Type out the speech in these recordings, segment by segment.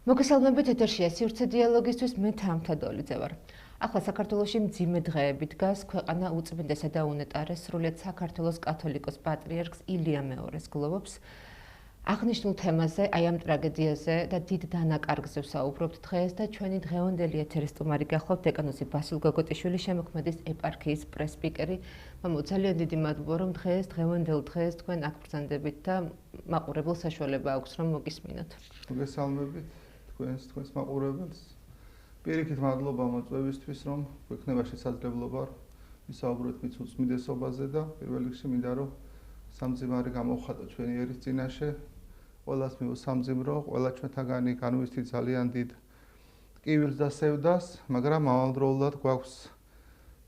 მოგესალმებით ეთერშია სივრცე დიალოგისთვის მე თამთა დოლიძე ვარ. ახლა საქართველოში მძიმე დღეები დგას ქვეყანა უწმინდესა და უნეტარეს სრულიად საქართველოს კათოლიკოს პატრიარქს ილია მეორეს გლოვობს. აღნიშნულ თემაზე, აი ამ ტრაგედიაზე და დიდ დანაკარგზე ვსაუბრობთ დღეს და ჩვენი დღევანდელი ეთერის სტუმარი გახლავთ დეკანოზი ბასილ გოგოტიშვილი, შემოქმედის ეპარქიის პრესპიკერი. მამო, ძალიან დიდი მადლობა რომ დღევანდელ დღეს თქვენ აქ ბრძანდებით და მაყურებელ საშუალება აქვს რომ მოგისმინოთ. მოგესალმებით თქვენს მაყურებელს. პირიქით მადლობა მოწვევისთვის რომ გვექნება შესაძლებლობა ვისაუბროთ მის უწმინდესობაზე და პირველ რიგში მინდა რომ სამძიმარი გამოვხატო ჩვენი ერის წინაშე. ყველას მიუსამძიმრო, ყველა ჩვენთაგანი განვისთით ძალიან დიდ ტკივილს და სევდას, მაგრამ ამავდროულად გვაქვს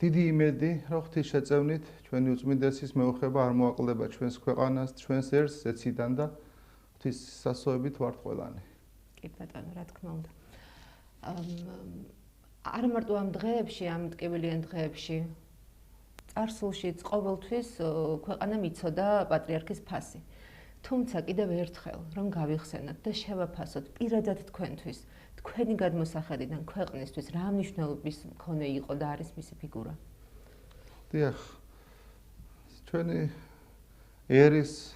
დიდი იმედი, რომ ღვთისშეწევნით ჩვენი უწმინდესის მეუღლება არ მოაკლდება ჩვენს ქვეყანას, ჩვენს ერს ზეციდან და ღვთის სასოებით ვართ ყველანი. კი ბატონო, რა თქმა უნდა. არ მარტო ამ დღეებში, ამ ტკივილიან დღეებში, წარსულშიც ყოველთვის ქვეყანამ იცოდა პატრიარქის ფასი. თუმცა კიდევ ერთხელ რომ გავიხსენოთ და შევაფასოთ პირადად თქვენთვის, თქვენი გადმოსახედიდან ქვეყნისთვის რა მნიშვნელობის მქონე იყო და არის მისი ფიგურა. დიახ. ჩვენი ერის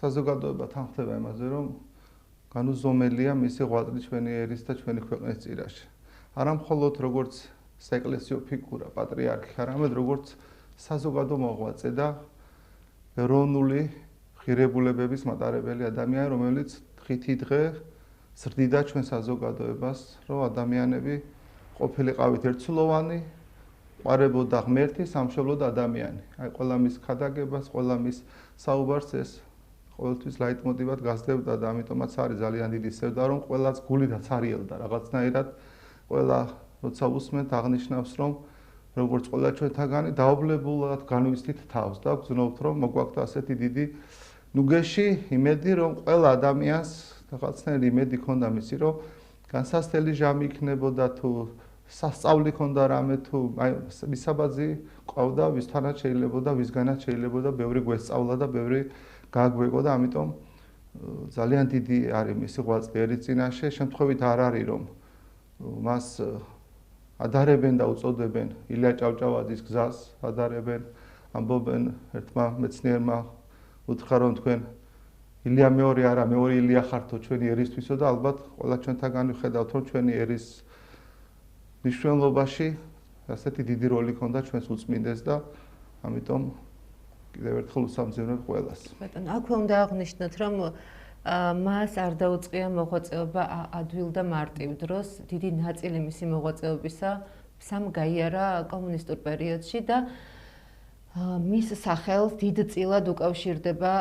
საზოგადოება თანხდება იმაზე, რომ განუზომელია მისი ღვაწლი ჩვენი ერის და ჩვენი ქვეყნის წინაშე. არა მხოლოდ როგორც საეკლესიო ფიგურა, პატრიარქი, არამედ როგორც საზოგადო მოღვაწე და ეროვნული ღირებულებების მატარებელი ადამიანი, რომელიც დღითი დღე ზრდიდა ჩვენ საზოგადოებას, რომ ადამიანები ყოფილიყავით ერთსულოვანი, ყვარებოდა ღმერთი, სამშობლოდ ადამიანი. აი ყველა მის ქადაგებას, ყველა მის საუბარს ეს ყოველთვის ლაიტმოტივად გასდევდა და ამიტომაც არის ძალიან დიდი სევდა, რომ ყველაც გულითაც არიელდა რაღაცნაირად, ყველა როცა უსმენთ აღნიშნავს, რომ როგორც ყველა ჩვენთაგანი დაობლებულად განვისთით თავს და გძნობთ, რომ მოგვაქვს ასეთი დიდი ნუგეში იმედი, რომ ყველა ადამიანს რაღაცნაირი იმედი ქონდა მისი, რომ განსასწრელი ჟამი იქნებოდა თუ სასწავლი ქონდა რამე თუ მისაბაძი ყავდა, ვისთანაც შეიძლებოდა, ვისგანაც შეიძლებოდა ბევრი გვესწავლა და ბევრი გააგვეგო და ამიტომ ძალიან დიდი არის მისი ღვაწლი ერის წინაშე. შემთხვევით არ არის რომ მას ადარებენ და უწოდებენ ილია ჭავჭავაძის გზას, ადარებენ, ამბობენ ერთმა მეცნიერმა უთხრა რომ თქვენ ილია მეორე არა, მეორე ილია ხართო ჩვენი ერისთვისო და ალბათ ყველა ჩვენთაგანი ვხედავთ რომ ჩვენი ერის მნიშვნელობაში ასეთი დიდი როლი ჰქონდა ჩვენს უწმინდეს და ამიტომ კიდევ ერთხელ უსამძიმრებ ყველას. ბატონო, აქვე უნდა აღნიშნოთ, რომ მას არ დაუწყია მოღვაწეობა ადვილ და მარტივ დროს. დიდი ნაწილი მისი მოღვაწეობისა სამ გაიარა კომუნისტურ პერიოდში და მის სახელს დიდწილად უკავშირდება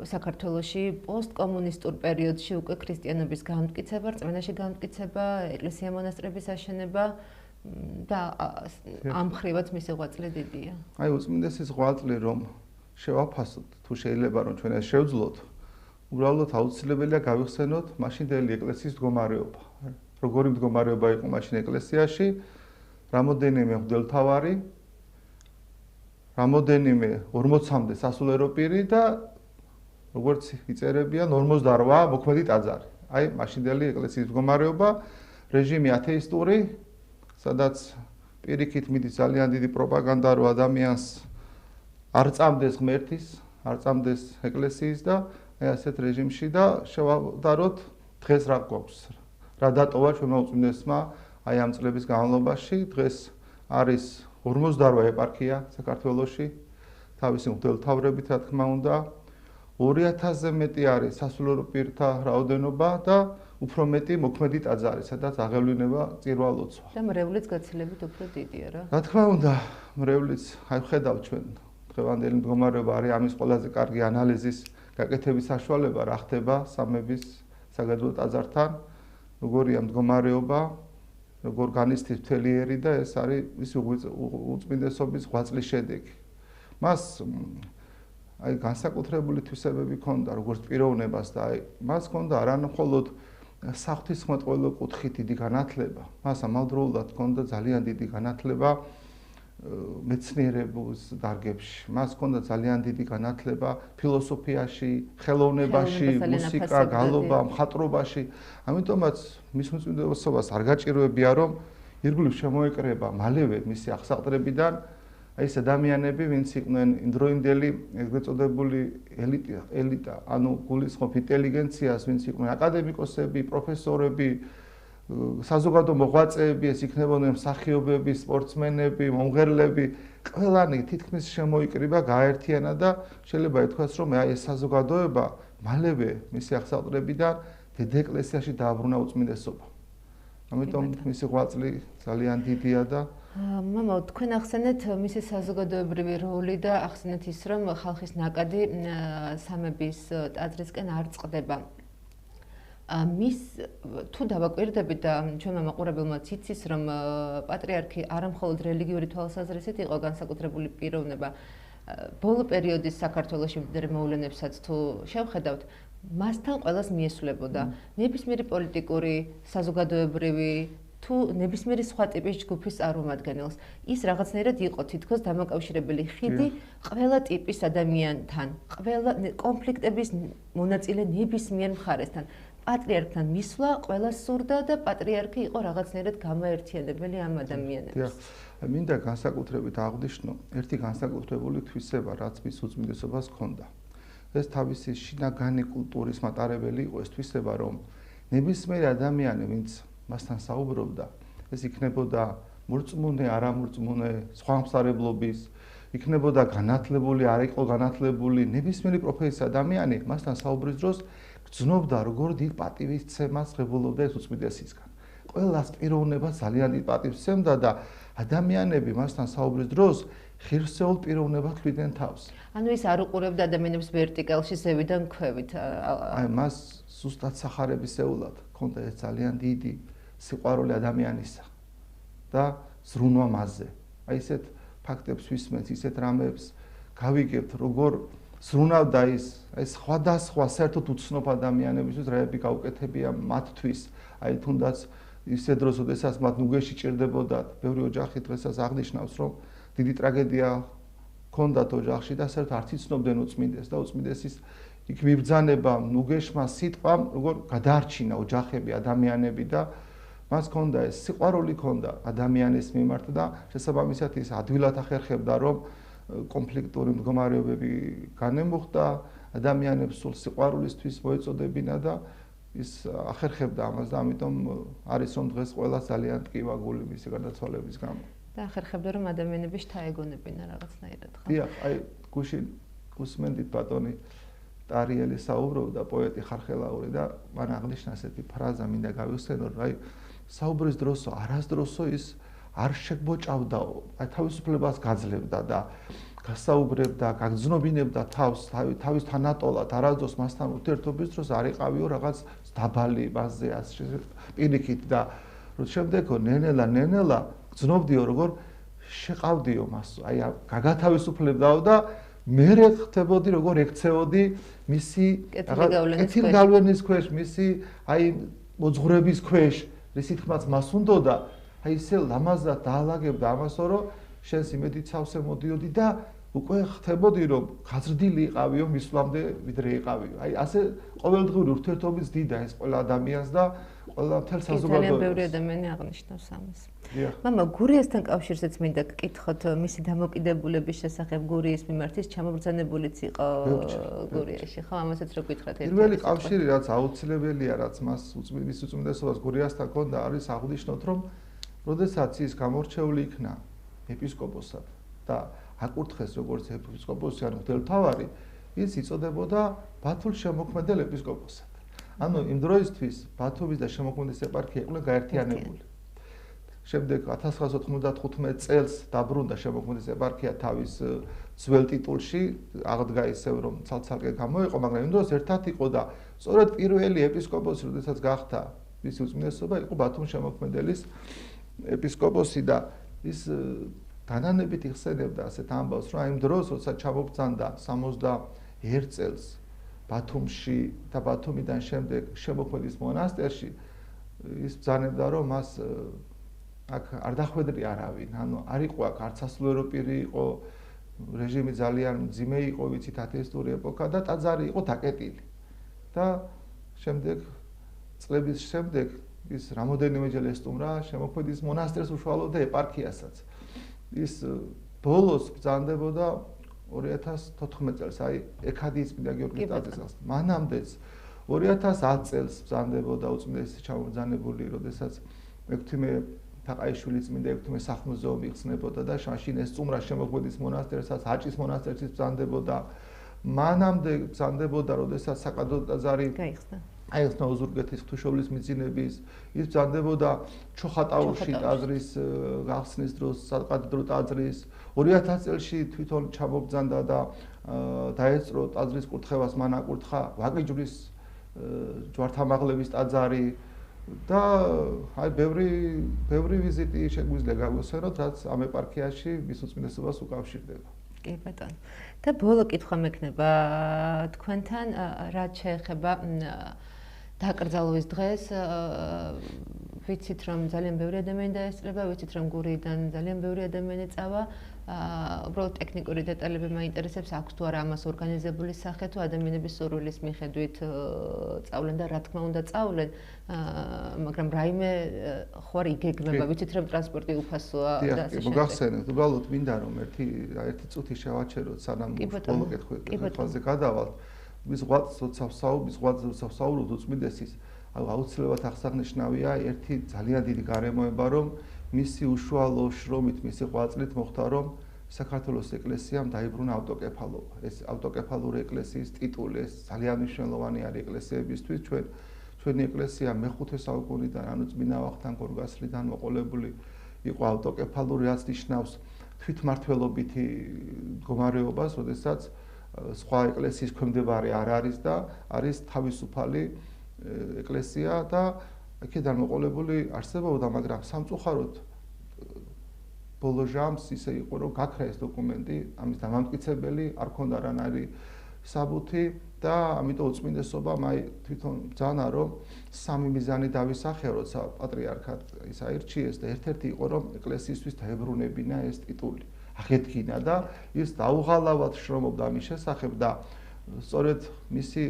საქართველოში პოსტკომუნისტურ პერიოდში უკვე ქრისტიანობის განმტკიცება, რწმენაში განმტკიცება, ეკლესია-მონასტრების აშენება და ამ ხრივაც მისი ღვაწლი დიდია. აი უწმინდესის ღვაწლი რომ შევაფასოთ, თუ შეიძლება რომ ჩვენ ეს შევძლოთ, უბრალოდ აუცილებელია გავიხსენოთ მაშინდელი ეკლესიის მდგომარეობა. როგორი მდგომარეობა იყო მაშინ ეკლესიაში, რამოდენიმე მღვდელმთავარი, რამოდენიმე 40-მდე სასულიერო პირი და როგორც იწერებიან 48 მოქმედი ტაძარი. აი მაშინდელი ეკლესიის მდგომარეობა, რეჟიმი ათეისტური, სადაც პირიქით მიდის ძალიან დიდი პროპაგანდა რომ ადამიანს არ წამდეს ღმერთის, არ წამდეს ეკლესიის და აი ასეთ რეჟიმში და შევადაროთ დღეს რა გვაქვს. რა დატოვა ჩვენმა უწმინდესმა აი ამ წლების განმავლობაში. დღეს არის 48 ეპარქია საქართველოში, თავისი მღვდელმთავრებით რა თქმა უნდა. 2000-ზე მეტი არის სასულიერო პირთა რაოდენობა და უფრო მეტი მოქმედი ტაძარი, სადაც აღევლინება წირვა-ლოცვა. და მრევლიც გაცილებით უფრო დიდია რა. რა თქმა უნდა, მრევლიც, აი ხედავთ ჩვენ დღევანდელი მდგომარეობა არის ამის ყველაზე კარგი ანალიზის გაკეთების საშუალება რა ხდება სამების საგადო ტაძართან, როგორია მდგომარეობა, როგორ განიცდის მთელი ერი და ეს არის მისი უწმინდესობის ღვაწლის შედეგი. მას აი განსაკუთრებული თვისებები ჰქონდა როგორც პიროვნებას და აი მას ჰქონდა არამხოლოდ საღვთისმეტყველო კუთხით დიდი განათლება, მას ამავდროულად ჰქონდა ძალიან დიდი განათლება მეცნიერების დარგებში. მას ჰქონდა ძალიან დიდი განათლება ფილოსოფიაში, ხელოვნებაში, მუსიკა, გალობა, მხატვრობაში. ამიტომაც მის უწმიდესობას არ გაჭირვებია, რომ ირგვლივ შემოეკრება მალევე მისი აღსაყდრებიდან აი ეს ადამიანები, ვინც იყვნენ იმდროინდელი ეგრეთ წოდებული ელიტა, ანუ გულისხმობ ინტელიგენციას, ვინც იყვნენ აკადემიკოსები, პროფესორები, საზოგადო მოღვაწეები, ეს იქნებოდნენ მსახიობები, სპორტსმენები, მომღერლები, ყველანი თითქმის შემოიკრიბა, გააერთიანა და შეიძლება ითქვას, რომ აი ეს საზოგადოება მალევე მისი აღსაყდრებიდან დედა ეკლესიაში დააბრუნა უწმინდესობა. ამიტომ მისი ღვაწლი ძალიან დიდია და მამა, თქვენ ახსენეთ მისი საზოგადოებრივი როლი და ახსენეთ ის, რომ ხალხის ნაკადი სამების ტაძრისკენ არ წყდება. მის თუ დავაკვირდებით და ჩვენმა მაყურებელმაც იცის, რომ პატრიარქი არამხოლოდ რელიგიური თვალსაზრისით იყო განსაკუთრებული პიროვნება, ბოლო პერიოდის საქართველოში მდიდარ მოვლენებსაც თუ შევხედავთ, მასთან ყველას მიესვლებოდა ნებისმიერი პოლიტიკური, საზოგადოებრივი თუ ნებისმიერი სხვა ტიპის ჯგუფის წარმომადგენელს. ის რაღაცნაირად იყო თითქოს დამაკავშირებელი ხიდი ყველა ტიპის ადამიანთან, ყველა კონფლიქტების მონაწილე ნებისმიერ მხარესთან. პატრიარქთან მისვლა ყველას სურდა და პატრიარქი იყო რაღაცნაირად გამაერთიანებელი ამ ადამიანებს. მინდა განსაკუთრებით აღვნიშნო ერთი განსაკუთრებული თვისება, რაც მის უწმინდესობას ჰქონდა. ეს თავისი შინაგანი კულტურის მატარებელი იყო ეს თვისება, რომ ნებისმიერი ადამიანი, ვინც მასთან საუბრობდა, ეს იქნებოდა მორწმუნე, არამორწმუნე, სხვა მსარებლობის, იქნებოდა განათლებული, არ იყო განათლებული, ნებისმიერი პროფესიის ადამიანი მასთან საუბრის დროს გრძნობდა, როგორ დიდ პატივისცემას ღებულობდა ეს უწმიდესისგან. ყველას პიროვნება ძალიან დიდ პატივისცემდა და ადამიანები მასთან საუბრის დროს ღირსეულ პიროვნებად თვლიდნენ თავს. ანუ ის არ უყურებდა ადამიანებს ვერტიკალში ზევიდან ქვევით. აი მას ზუსტად სახარებისეულად ჰქონდა ეს ძალიან დიდი სიყვარული ადამიანისა და ზრუნვა მასზე. აი ესეთ ფაქტებს ვისმენთ, ისეთ რამებს გავიგებთ, როგორ ზრუნავდა ის სხვადასხვა საერთოდ უცნობ ადამიანებისთვის, რაები გაუკეთებია მათთვის. აი თუნდაც ისე დროს, როდესაც მათ ნუგეში ჭირდებოდათ, ბევრი ოჯახი დღესაც აღნიშნავს, რომ დიდი ტრაგედია ჰქონდათ ოჯახში და საერთოდ არც იცნობდნენ უწმინდეს და უწმინდესის იქ მიბრძანება ნუგეშმა სიტყვამ, როგორ გადაარჩინა ოჯახები, ადამიანები და მას ჰქონდა ეს სიყვარული ჰქონდა ადამიანის მიმართ და შესაბამისად ის ადვილად ახერხებდა, რომ კონფლიქტური მდგომარეობები განემუხტა, ადამიანებს სულ სიყვარულისთვის მოეწოდებინა და ის ახერხებდა ამას და ამიტომ არის რომ დღეს ყველა ძალიან ტკივა გული მისი გარდაცვალების გამო. და ახერხებდა რომ ადამიანები შთაეგონებინა რაღაცნაირად, ხო? დიახ, აი გუშინ გუსმენდით ბატონი ტარიელი საუბრობდა, პოეტი ხარხელაური და მან აღნიშნა ესეთი ფრაზა, მინდა გავიხსენო, რომ აი საუბრის დროსო, არასდროსო ის არ შეგბოჭავდაო, აი თავისუფლებას გაძლევდა და გასაუბრებდა, გაგრძნობინებდა თავს, თავის თანატოლად, არასდროს მასთან ურთიერთობის დროს არ იყავიო რაღაც დაბალი მასზე პირიქით და რომ შემდეგო ნენელა გრძნობდიო, როგორ შეყავდიო მას, აი გაგათავისუფლებდაო და მე ხდებოდი, როგორ ექცეოდი მისი კეთილგავლის ქვეშ, მისი აი მოძღვრების ქვეშ, რისი თქმაც მას უნდოდა, აი ისე ლამაზად დაალაგებდა ამასო, რომ შენს იმედით სავსე მოდიოდი და უკვე ხდებოდი, რომ გაზრდილი იყავიო მისვლამდე, ვიდრე იყავიო. აი ასე ყოველდღიური ურთიერთობის დიდა ეს ყველა ადამიანს და ყველა მთელ საზოგადოებას. ძალიან ბევრი ადამიანი აღნიშნავს ამას. მამა, გურიასთან კავშირზეც მინდა გკითხოთ მისი დამოკიდებულების შესახებ, გურიის მიმართ ის ჩამობრძანებულიც იყო გურიაში, ხო? ამასაც რო გითხრათ ერთი. პირველი კავშირი, რაც აუცილებელია, რაც მას მის უწმინდესობას გურიასთან ჰქონდა, არის აღნიშნოთ, რომ როდესაც ის გამორჩეული იქნა ეპისკოპოსად და აკურთხეს როგორც ეპისკოპოსი, ანუ მღვდელმთავარი, ის იწოდებოდა ბათუმ შემოქმედელ ეპისკოპოსად. ანუ იმ დროისთვის ბათუმის და შემოქმედის ეპარქია იყვნენ გაერთიანებული. შემდეგ 1995 წელს დაბრუნდა შემოქმედის ეპარქია თავის ძველ ტიტულში, აღდგა ისევ რომ ცალ-ცალკე გამოიყო, მაგრამ იმ დროს ერთად იყო და სწორედ პირველი ეპისკოპოსი, როდესაც გახდა მისი უწმინდესობა, იყო ბათუმ შემოქმედელის ეპისკოპოსი და ის განანებით იხსენებდა ასეთ ამბავს, რომ იმ დროს, როცა ჩამობრძანდა 61 წელს ბათუმში და ბათუმიდან შემდეგ შემოქმედის მონასტერში, ის ბრძანებდა, რომ მას აქ არ დახვედრი არავინ, ანუ არ იყო აქ არც სასულიერო პირი იყო, რეჟიმი ძალიან მძიმე იყო, ვიცით ათეისტური ეპოქა და ტაძარი იყო დაკეტილი. და შემდეგ წლების შემდეგ ის რამოდენიმეჯერ ესტუმრა შემოქმედის მონასტერს უშუალოდ და ეპარქიასაც. ის ბოლოს ბრძანდებოდა 2014 წელს, აი ეკადის წმინდა გიორგის ტაძარს. მანამდეც 2010 წელს ბრძანდებოდა უწმინდესი ჩამობრძანებული, როდესაც ექვთიმე თაყაიშვილი წმინდა ექვთიმე სახლ-მუზეუმი იხსნებოდა და მაშინ ეს წუმრა შემოქმედის მონასტერსაც, აჭის მონასტერშიც ბრძანდებოდა. მანამდე ბრძანდებოდა, როდესაც საკადრო ტაძარი აიხსნა ოზურგეთის ღვთისმშობლის მიძინების, ის ბრძანდებოდა ჩოხატაურში ტაძრის გახსნის დროს, საკადრო ტაძრის 2010 წელში თვითონ ჩამობრძანდა და დაეწრო ტაძრის კურთხევას, მან აკურთხა ვაკიჯვრის ჯვართამაღლების ტაძარი და აი ბევრი ვიზიტი შეგვიძლია გავუსვენოთ, რაც ამ ეპარქიაში მის უწმინდესობას უკავშირდება. კი ბატონო. და ბოლო კითხვა მექნება თქვენთან, რაც შეეხება დაკრძალვის დღეს, ვიცით რომ ძალიან ბევრი ადამიანი დაესწრება, ვიცით რომ გურიდან ძალიან ბევრი ადამიანი წავა. უბრალოდ ტექნიკური დეტალები მაინტერესებს, აქვს თუ არა ამას ორგანიზებული სახე, თუ ადამიანების სურვილის მიხედვით წავლენ და რა თქმა უნდა წავლენ, მაგრამ რაიმე ხო არ იგეგმება, ვიცით რომ ტრანსპორტი უფასოა და ასე შემდეგ. მოგახსენებთ, უბრალოდ მინდა რომ ერთი წუთი შევაჩეროთ, სანამ ბოლო კითხვაზე გადავალთ. ის ღვაწლს ვსაუბრობთ უწმინდესის, აუცილებლად აღსანიშნავია ერთი ძალიან დიდი გარემოება, რომ მისი უშუალო შრომით, მისი ღვაწლით მოხდა, რომ საქართველოს ეკლესიამ დაიბრუნა ავტოკეფალობა. ეს ავტოკეფალური ეკლესიის ტიტული, ეს ძალიან მნიშვნელოვანი არის ეკლესიებისთვის. ჩვენი ეკლესია მე-5 საუკუნიდან, ანუ წმინდა ვახტანგ გორგასლიდან მოყოლებული იყო ავტოკეფალური, რაც ნიშნავს თვითმმართველობითი მდგომარეობას, როდესაც სხვა ეკლესიის ქვემდებარე არ არის და არის თავისუფალი ეკლესია და აქედან მოყოლებული არსებობდა, მაგრამ სამწუხაროდ ბოლო ჟამს ისე იყო, რომ გაქრა ეს დოკუმენტი, ამის დამამტკიცებელი არ ქონდა რანაირი საბუთი და ამიტომ უწმინდესობამ აი თვითონ ბრძანა, რომ სამი მიზანი დავისახე, როცა პატრიარქად ის აირჩიეს და ერთ-ერთი იყო, რომ ეკლესიისთვის დაებრუნებინა ეს ტიტული. აღედგინა და ის დაუღალავად შრომობდა ამის შესახებ და სწორედ მისი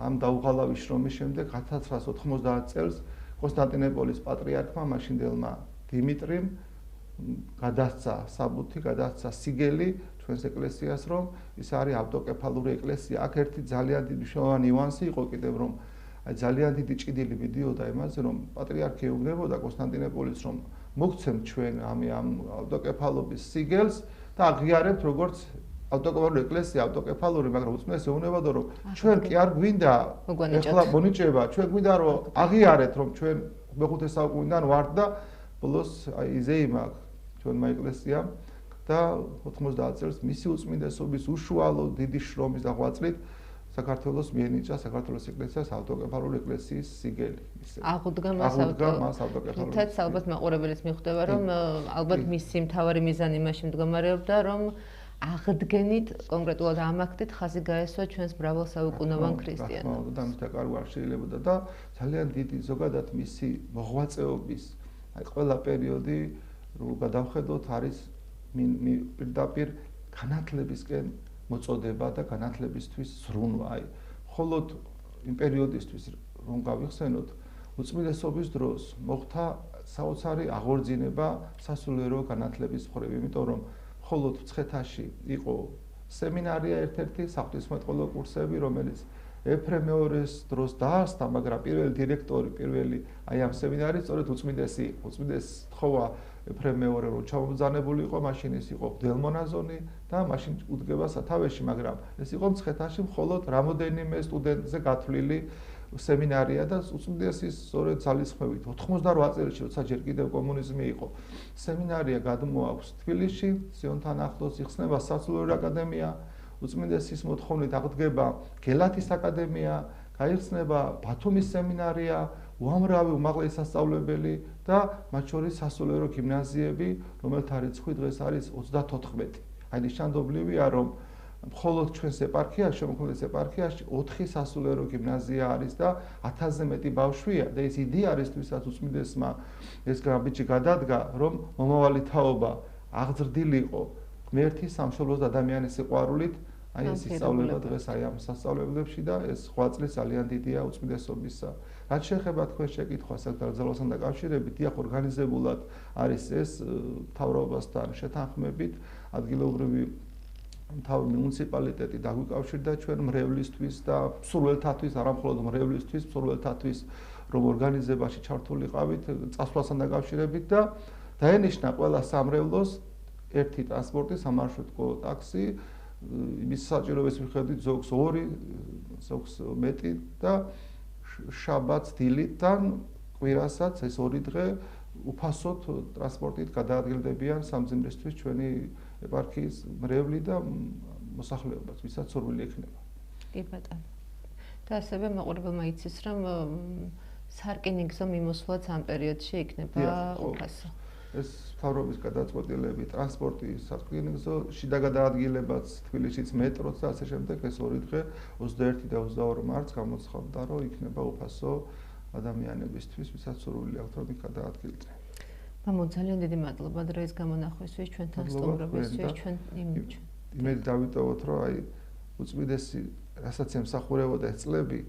ამ დაუღალავის შრომის შემდეგ 1990 წელს კონსტანტინოპოლის პატრიარქმა მაშინდელმა დიმიტრიმ გადასცა საბუთი, გადასცა სიგელი ჩვენს ეკლესიას, რომ ის არის ავტოკეფალური ეკლესია. აქ ერთი ძალიან მნიშვნელოვანი ნიუანსი იყო კიდევ, რომ აი ძალიან დიდი ჭიდილი მიდიოდა იმაზე, რომ პატრიარქი ეუბნებოდა კონსტანტინოპოლის, რომ მოგცემთ ჩვენ ამ ავტოკეფალობის სიგელს და აღიარებთ როგორც ავტოკეფალური ეკლესია, ავტოკეფალური, მაგრამ უწმინდესი ეუბნებოდა, რომ ჩვენ კი არ გვინდა ეხლა მონიჭება, ჩვენ გვინდა რომ აღიარეთ, რომ ჩვენ მე-5 საუკუნიდან ვართ და ბოლოს აი იზეიმა ჩვენმა ეკლესიამ და 90 წელს მისი უწმინდესობის უშუალო დიდი შრომის და ღვაწლით საქართველოს მიენიჭა საქართველოს ეკლესიას ავტოკეფალური ეკლესიის სიგელი. აღუდგა მას ავტოკეფალური. თუმცა ალბათ მაყურებელს მიხვდება, რომ ალბათ მისი მთავარი მიზანი იმაში მდგომარეობდა, რომ აღდგენით კონკრეტულად ამ აქტით ხაზი გაესვა ჩვენს მრავალსაუკუნოვან ქრისტიანობას. და ამის დაკარგვა არ შეიძლება და ძალიან დიდი ზოგადად მისი მოღვაწეობის აი ყველა პერიოდი რო გადავხედოთ არის პირდაპირ განათლებისკენ მოწოდება და განათლებისთვის ზრუნვა. აი მხოლოდ იმ პერიოდისთვის რომ გავიხსენოთ, უწმინდესობის დროს მოხდა საოცარი აღორძინება სასულიერო განათლების მხრივ, იმიტომ რომ მხოლოდ მცხეთაში იყო სემინარია ერთ-ერთი საღვთისმეტყველო კურსები, რომელიც ეფრემ მეორის დროს დაარსდა, მაგრამ პირველი დირექტორი, პირველი აი ამ სემინარის სწორედ უწმინდესი იყო. უწმინდესს თხოვა ეფრემ მეორე რომ ჩამობრძანებული იყო, მაშინ ის იყო მღვდელმონაზონი და მაშინ უდგება სათავეში, მაგრამ ეს იყო მცხეთაში მხოლოდ რამოდენიმე სტუდენტზე გათვლილი სემინარია და უწმინდესის სწორედ ძალისხმევით 88 წელს, როცა ჯერ კიდევ კომუნიზმი იყო, სემინარია გადმოაქვს თბილისში, სიონთან ახლოს იხსნება სასულიერო აკადემია, უწმინდესის მოთხოვნით აღდგება გელათის აკადემია, გაიხსნება ბათუმის სემინარია, უამრავი უმაღლესი სასწავლებელი და მათ შორის სასულიერო გიმნაზიები, რომელთა რიცხვი დღეს არის 34. აი ნიშანდობლივია, რომ მხოლოდ ჩვენს ეპარქიაში, შემოქმედეს ეპარქიაში 4 სასულიერო გიმნაზია არის და 1000-ზე მეტი ბავშვია და ეს იდეა არის, ვისაც უწმიდესმა ეს გამბიჯი გადადგა, რომ მომავალი თაობა აღზრდილიყო ღმერთის სამშობლოს და ადამიანის სიყვარულით, აი ეს ისწავლება დღეს აი ამ სასწავლებლებში და ეს ღვაწლი ძალიან დიდია უწმიდესობისა. რაც შეეხება თქვენ შეკითხვას საკრძალვასთან დაკავშირებით, დიახ, ორგანიზებულად არის ეს მთავრობასთან შეთანხმებით, ადგილობრივი მთავარი მუნიციპალიტეტი დაგვიკავშირდა ჩვენ მრევლისთვის და მსურველთათვის, არა მხოლოდ მრევლისთვის, მსურველთათვის, რომ ორგანიზებაში ჩართულიყავით წასვლასთან დაკავშირებით და დაენიშნა ყველა სამრევლოს ერთი ტრანსპორტი, სამარშრუტო ტაქსი, იმის საჭიროების მიხედვით ზოგს 2, ზოგს მეტი და შაბათს დილიდან კვირასაც ეს 2 დღე უფასოდ ტრანსპორტით გადაადგილდებიან სამძიმრისთვის ჩვენი ეპარქიის მრევლი და მოსახლეობაც, ვისაც სურვილი ექნება. კი ბატონო. და ასევე მაყურებელმა იცის, რომ სარკინიგზო მიმოსვლაც ამ პერიოდში იქნება უფასო. ეს მთავრობის გადაწყვეტილები, ტრანსპორტი, სარკინიგზო, შიდა გადაადგილებაც, თბილისშიც მეტროც და ასე შემდეგ ეს 2 დღე 21 და 22 მარტს გამოცხადდა, რომ იქნება უფასო ადამიანებისთვის, ვისაც სურვილი აქვთ, რომ გადაადგილდნენ. მამონ, ძალიან დიდი მადლობა დროის გამონახვისთვის, ჩვენთან სტუმრობისთვის, ჩვენ იმედი დავიტოვოთ, რომ აი უწმიდესი, რასაც ემსახურებოდა ეს წლები,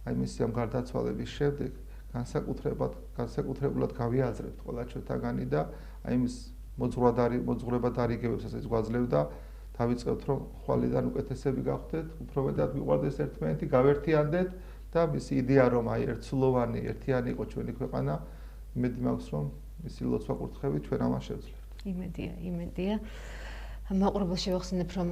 აი მისი ამ გარდაცვალების შემდეგ განსაკუთრებულად გავიაზრებთ ყველა ჩვენთაგანი და აი იმის მოძღვრება დარიგებებს ასე გვაძლევდა დავიწყებთ რომ ხვალიდან უკეთესები გავხდეთ, უფრო მეტად მიყვარდეს ერთმანეთი, გავერთიანდეთ და მისი იდეა რომ აი ერთსულოვანი, ერთიანი იყო ჩვენი ქვეყანა, იმედი მაქვს რომ მისი ლოცვა კურთხევით ჩვენ ამას შევძლებთ. იმედია. მაყურებელს შევახსენებ, რომ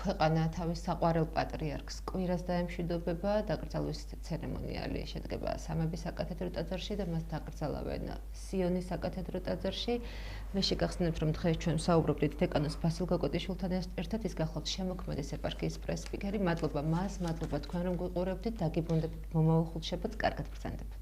ქვეყანა თავის საყვარელ პატრიარქს კვირას დაემშვიდობება, დაკრძალვის ცერემონიალი შედგება სამების საკათედრო ტაძარში და მას დაკრძალავენ სიონის საკათედრო ტაძარში. მე შეგახსენებთ, რომ დღეს ჩვენ საუბრობდით დეკანოს ბასილ გოგოტიშვილთან ერთად, ის გახლავთ შემოქმედის ეპარქიის პრეს-სპიკერი. მადლობა მას, მადლობა თქვენ რომ გვიყურებდით, დაგიბრუნდებით მომავალ ხუთშაბათს, კარგად ბრძანდებთ.